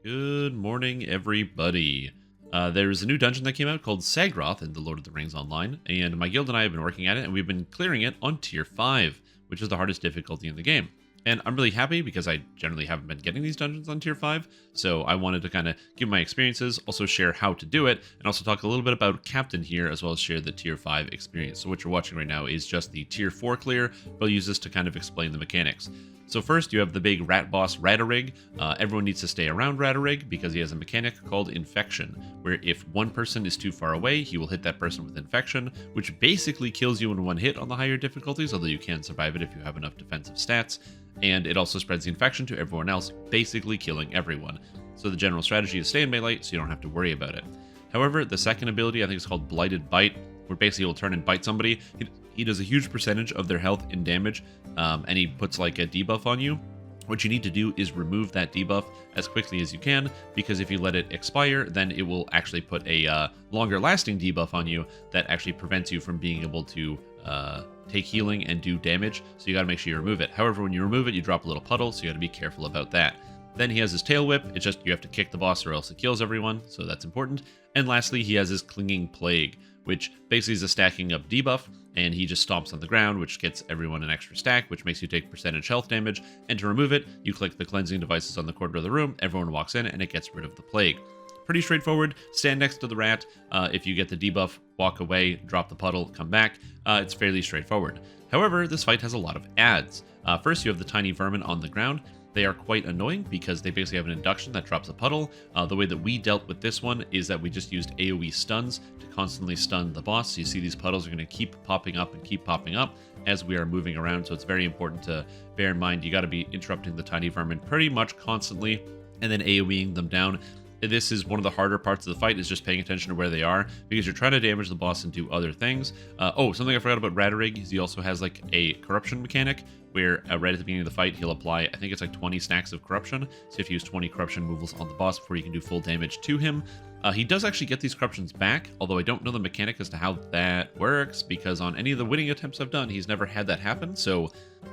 Good morning, everybody. There's a new dungeon that came out called Sagroth in the Lord of the Rings Online, and my guild and I have been working at it, and we've been clearing it on Tier 5, which is the hardest difficulty in the game. And I'm really happy because I generally haven't been getting these dungeons on Tier 5, so I wanted to kind of give my experiences, also share how to do it, and also talk a little bit about Captain here, as well as share the Tier 5 experience. So what you're watching right now is just the Tier 4 clear, but I'll use this to kind of explain the mechanics. So first, you have the big rat boss Radarig. Everyone needs to stay around Radarig because he has a mechanic called Infection, where if one person is too far away, he will hit that person with Infection, which basically kills you in one hit on the higher difficulties, although you can survive it if you have enough defensive stats. And it also spreads the infection to everyone else, basically killing everyone. So the general strategy is stay in melee, so you don't have to worry about it. However, the second ability, I think it's called Blighted Bite, where basically he'll turn and bite somebody. He does a huge percentage of their health and damage, and he puts like a debuff on you. What you need to do is remove that debuff as quickly as you can, because if you let it expire, then it will actually put a longer lasting debuff on you that actually prevents you from being able to take healing and do damage, so you gotta make sure you remove it. However, when you remove it, you drop a little puddle, so you gotta be careful about that. Then he has his tail whip. It's just you have to kick the boss or else it kills everyone, so that's important. And lastly, he has his clinging plague, which basically is a stacking up debuff, and he just stomps on the ground, which gets everyone an extra stack, which makes you take percentage health damage. And to remove it, you click the cleansing devices on the corner of the room, everyone walks in, and it gets rid of the plague. Pretty straightforward. Stand next to the rat. If you get the debuff, walk away, drop the puddle, come back. It's fairly straightforward. However, this fight has a lot of adds. First, you have the tiny vermin on the ground. They are quite annoying because they basically have an induction that drops a puddle. The way that we dealt with this one is that we just used AoE stuns to constantly stun the boss. So you see these puddles are going to keep popping up and keep popping up as we are moving around. So it's very important to bear in mind you got to be interrupting the tiny vermin pretty much constantly and then AoEing them down. This is one of the harder parts of the fight, is just paying attention to where they are, because you're trying to damage the boss and do other things. Something I forgot about Radarig is he also has like a corruption mechanic, where right at the beginning of the fight, he'll apply, I think it's like 20 stacks of corruption, so you have to use 20 corruption removals on the boss before you can do full damage to him. He does actually get these corruptions back, although I don't know the mechanic as to how that works, because on any of the winning attempts I've done, he's never had that happen, so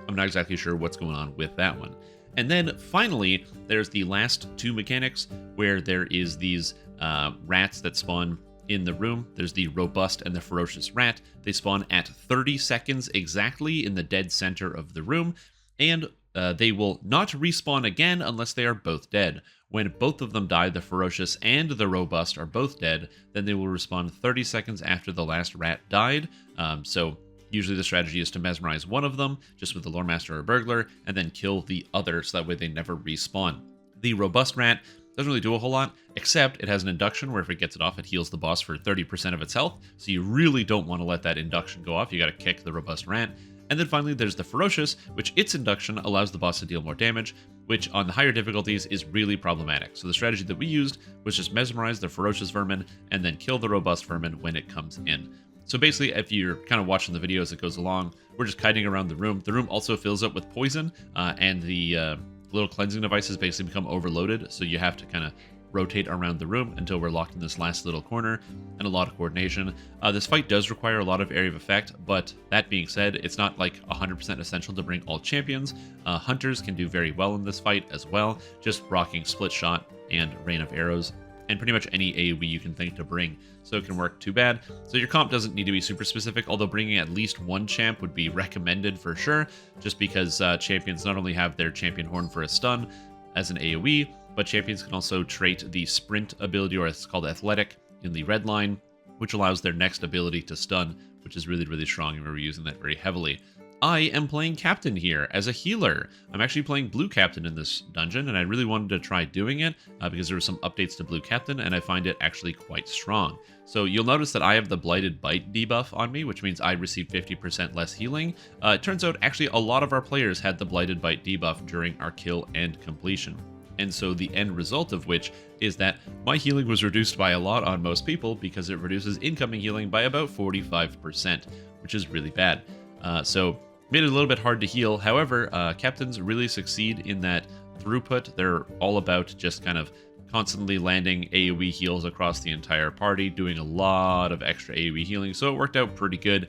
I'm not exactly sure what's going on with that one. And then finally, there's the last two mechanics where there is these rats that spawn in the room. There's the robust and the ferocious rat. They spawn at 30 seconds exactly in the dead center of the room, and they will not respawn again unless they are both dead. When both of them die, the ferocious and the robust are both dead, then they will respawn 30 seconds after the last rat died. So usually the strategy is to mesmerize one of them, just with the lore master or burglar, and then kill the other, so that way they never respawn. The robust rat doesn't really do a whole lot, except it has an induction where if it gets it off, it heals the boss for 30% of its health, so you really don't want to let that induction go off. You gotta kick the robust rat. And then finally there's the ferocious, which its induction allows the boss to deal more damage, which on the higher difficulties is really problematic. So the strategy that we used was just mesmerize the ferocious vermin and then kill the robust vermin when it comes in. So basically, if you're kind of watching the video as it goes along, we're just kiting around the room. The room also fills up with poison, and the little cleansing devices basically become overloaded, so you have to kind of rotate around the room until we're locked in this last little corner, and a lot of coordination. This fight does require a lot of area of effect, but that being said, it's not like 100% essential to bring all champions. Hunters can do very well in this fight as well, just rocking split shot and rain of arrows, and pretty much any AoE you can think to bring, so it can work too bad. So your comp doesn't need to be super specific, although bringing at least one champ would be recommended for sure, just because champions not only have their champion horn for a stun as an AoE, but champions can also trait the sprint ability, or it's called athletic, in the red line, which allows their next ability to stun, which is really, really strong, and we're using that very heavily. I am playing Captain here as a healer. I'm actually playing Blue Captain in this dungeon, and I really wanted to try doing it because there were some updates to Blue Captain, and I find it actually quite strong. So you'll notice that I have the Blighted Bite debuff on me, which means I receive 50% less healing. It turns out actually a lot of our players had the Blighted Bite debuff during our kill and completion. And so the end result of which is that my healing was reduced by a lot on most people because it reduces incoming healing by about 45%, which is really bad. So made it a little bit hard to heal. However, captains really succeed in that throughput. They're all about just kind of constantly landing AoE heals across the entire party, doing a lot of extra AoE healing, so it worked out pretty good.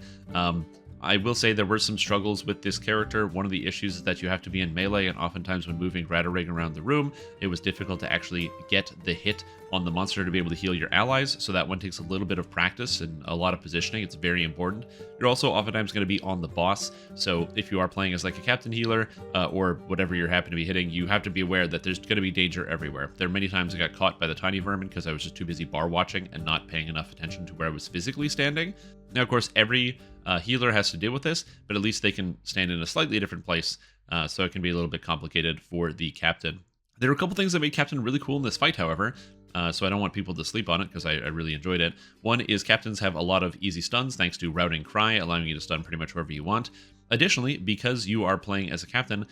I will say there were some struggles with this character. One of the issues is that you have to be in melee, and oftentimes when moving Ratarig around the room, it was difficult to actually get the hit on the monster to be able to heal your allies, so that one takes a little bit of practice and a lot of positioning. It's very important. You're also oftentimes going to be on the boss, so if you are playing as like a captain healer or whatever you're happen to be hitting, you have to be aware that there's going to be danger everywhere. There are many times I got caught by the tiny vermin because I was just too busy bar watching and not paying enough attention to where I was physically standing. Now, of course, every healer has to deal with this, but at least they can stand in a slightly different place, so it can be a little bit complicated for the captain. There are a couple things that made Captain really cool in this fight, however, so I don't want people to sleep on it because I really enjoyed it. One is captains have a lot of easy stuns thanks to Routing Cry, allowing you to stun pretty much wherever you want. Additionally, because you are playing as a captain,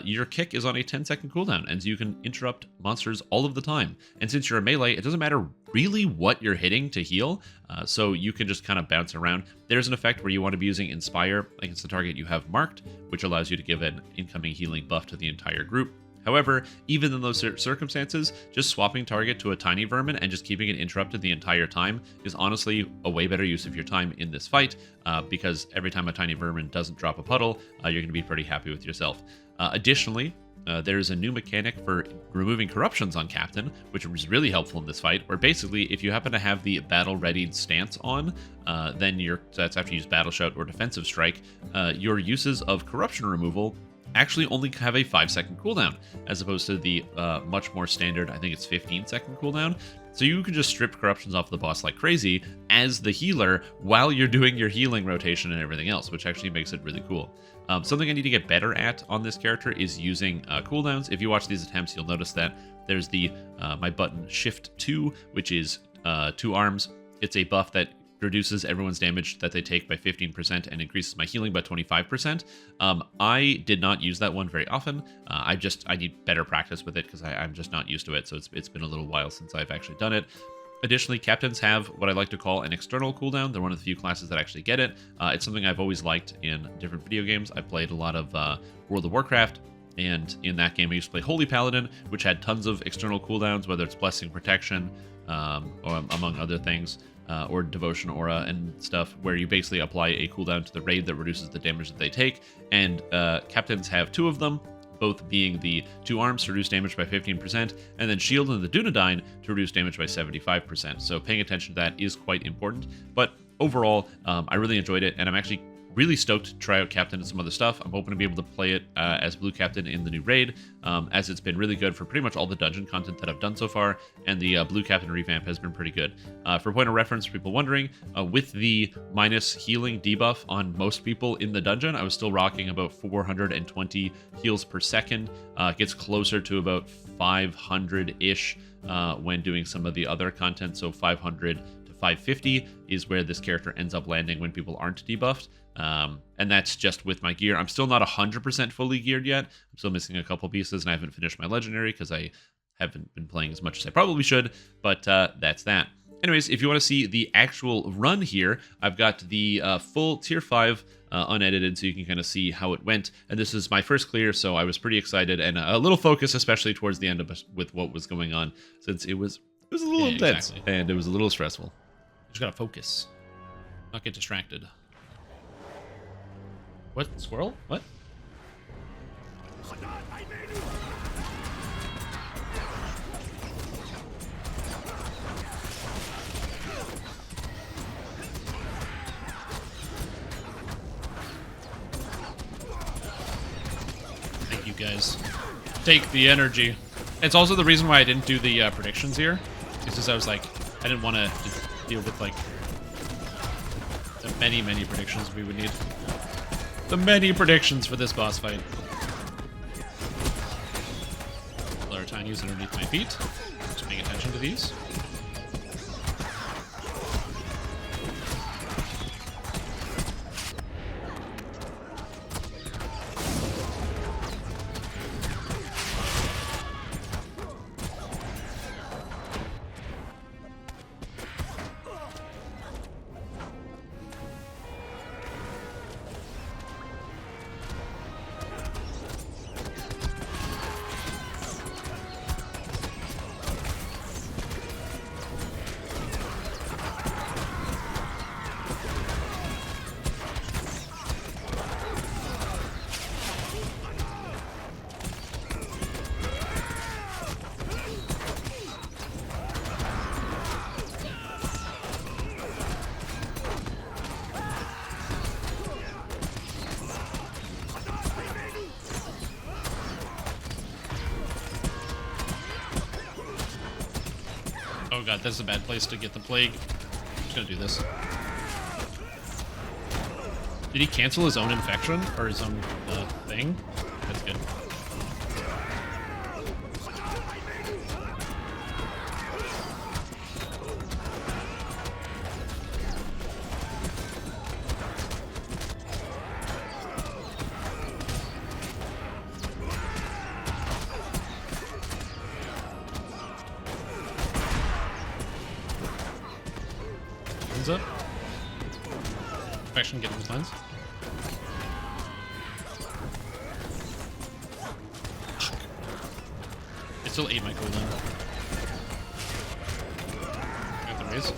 your kick is on a 10-second cooldown, and so you can interrupt monsters all of the time. And since you're a melee, it doesn't matter really what you're hitting to heal, so you can just kind of bounce around. There's an effect where you want to be using Inspire against the target you have marked, which allows you to give an incoming healing buff to the entire group. However, even in those circumstances, just swapping target to a tiny vermin and just keeping it interrupted the entire time is honestly a way better use of your time in this fight, because every time a tiny vermin doesn't drop a puddle, you're going to be pretty happy with yourself. Additionally, there's a new mechanic for removing corruptions on Captain, which was really helpful in this fight, where basically if you happen to have the battle-readied stance on, then that's after you use Battle Shout or Defensive Strike, your uses of corruption removal actually only have a 5-second cooldown, as opposed to the much more standard, I think it's 15-second cooldown. So you can just strip corruptions off the boss like crazy as the healer while you're doing your healing rotation and everything else, which actually makes it really cool. Something I need to get better at on this character is using cooldowns. If you watch these attempts, you'll notice that there's the my button Shift 2, which is 2 arms. It's a buff that reduces everyone's damage that they take by 15% and increases my healing by 25%. I did not use that one very often. I need better practice with it because I'm just not used to it, so it's been a little while since I've actually done it. Additionally, captains have what I like to call an external cooldown. They're one of the few classes that actually get it. It's something I've always liked in different video games. I played a lot of World of Warcraft, and in that game I used to play Holy Paladin, which had tons of external cooldowns, whether it's Blessing Protection, or among other things. Or Devotion Aura and stuff, where you basically apply a cooldown to the raid that reduces the damage that they take. And captains have 2 of them, both being the 2 arms to reduce damage by 15%, and then Shield and the Dunedain to reduce damage by 75%. So paying attention to that is quite important. But overall, I really enjoyed it, and I'm actually really stoked to try out Captain and some other stuff. I'm hoping to be able to play it as Blue Captain in the new raid, as it's been really good for pretty much all the dungeon content that I've done so far, and the Blue Captain revamp has been pretty good. For point of reference, for people wondering, with the minus healing debuff on most people in the dungeon, I was still rocking about 420 heals per second. It gets closer to about 500-ish when doing some of the other content, so 500 to 550 is where this character ends up landing when people aren't debuffed. And that's just with my gear. I'm still not 100% fully geared yet. I'm still missing a couple pieces, and I haven't finished my legendary because I haven't been playing as much as I probably should, but that's that. Anyways, if you want to see the actual run here, I've got the full Tier 5 unedited, so you can kind of see how it went. And this is my first clear, so I was pretty excited, and a little focused, especially towards the end of with what was going on, since it was a little intense, exactly. And it was a little stressful. You just gotta focus, not get distracted. What? Squirrel? What? Thank you guys. Take the energy. It's also the reason why I didn't do the predictions here. It's just I was like, I didn't want to deal with like the many predictions we would need. The many predictions for this boss fight. There are tinies underneath my feet. Just paying attention to these. Oh god, that's a bad place to get the plague. I'm just gonna do this. Did he cancel his own infection? Or his own thing? That's good. Up. Infection getting his lens. It still ate my cooldown. Got the raise.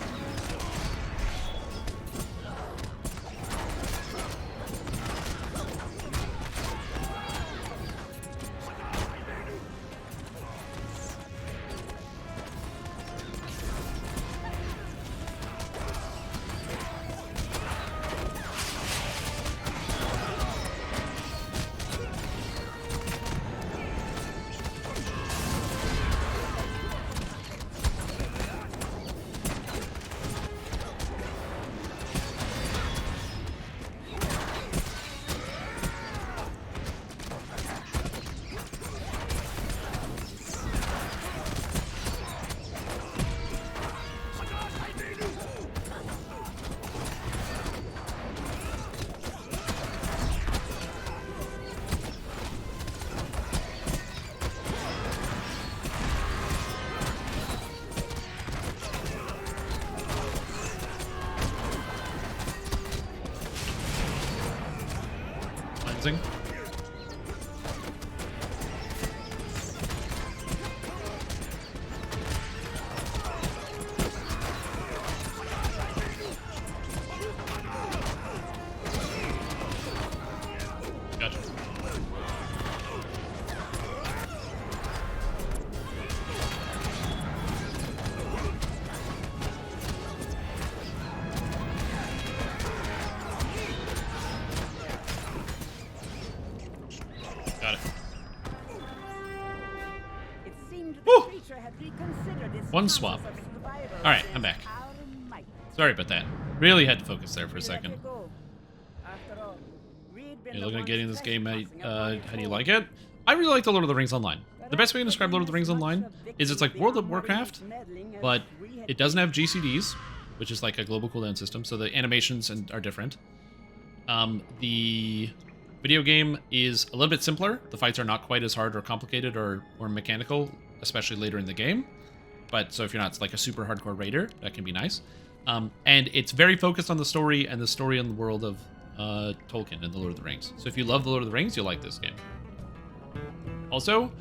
Cleansing. Gotcha. Got it. One swap. Alright, I'm back. Sorry about that. Really had to focus there for a second. You're looking at getting this game, how do you like it? I really like the Lord of the Rings Online. The best way to describe Lord of the Rings Online is it's like World of Warcraft, but it doesn't have GCDs, which is like a global cooldown system, so the animations are different. The video game is a little bit simpler. The fights are not quite as hard or complicated or mechanical, especially later in the game. But so if you're not like a super hardcore raider, that can be nice. And it's very focused on the story and the story and the world of Tolkien and the Lord of the Rings. So if you love the Lord of the Rings, you'll like this game. Also,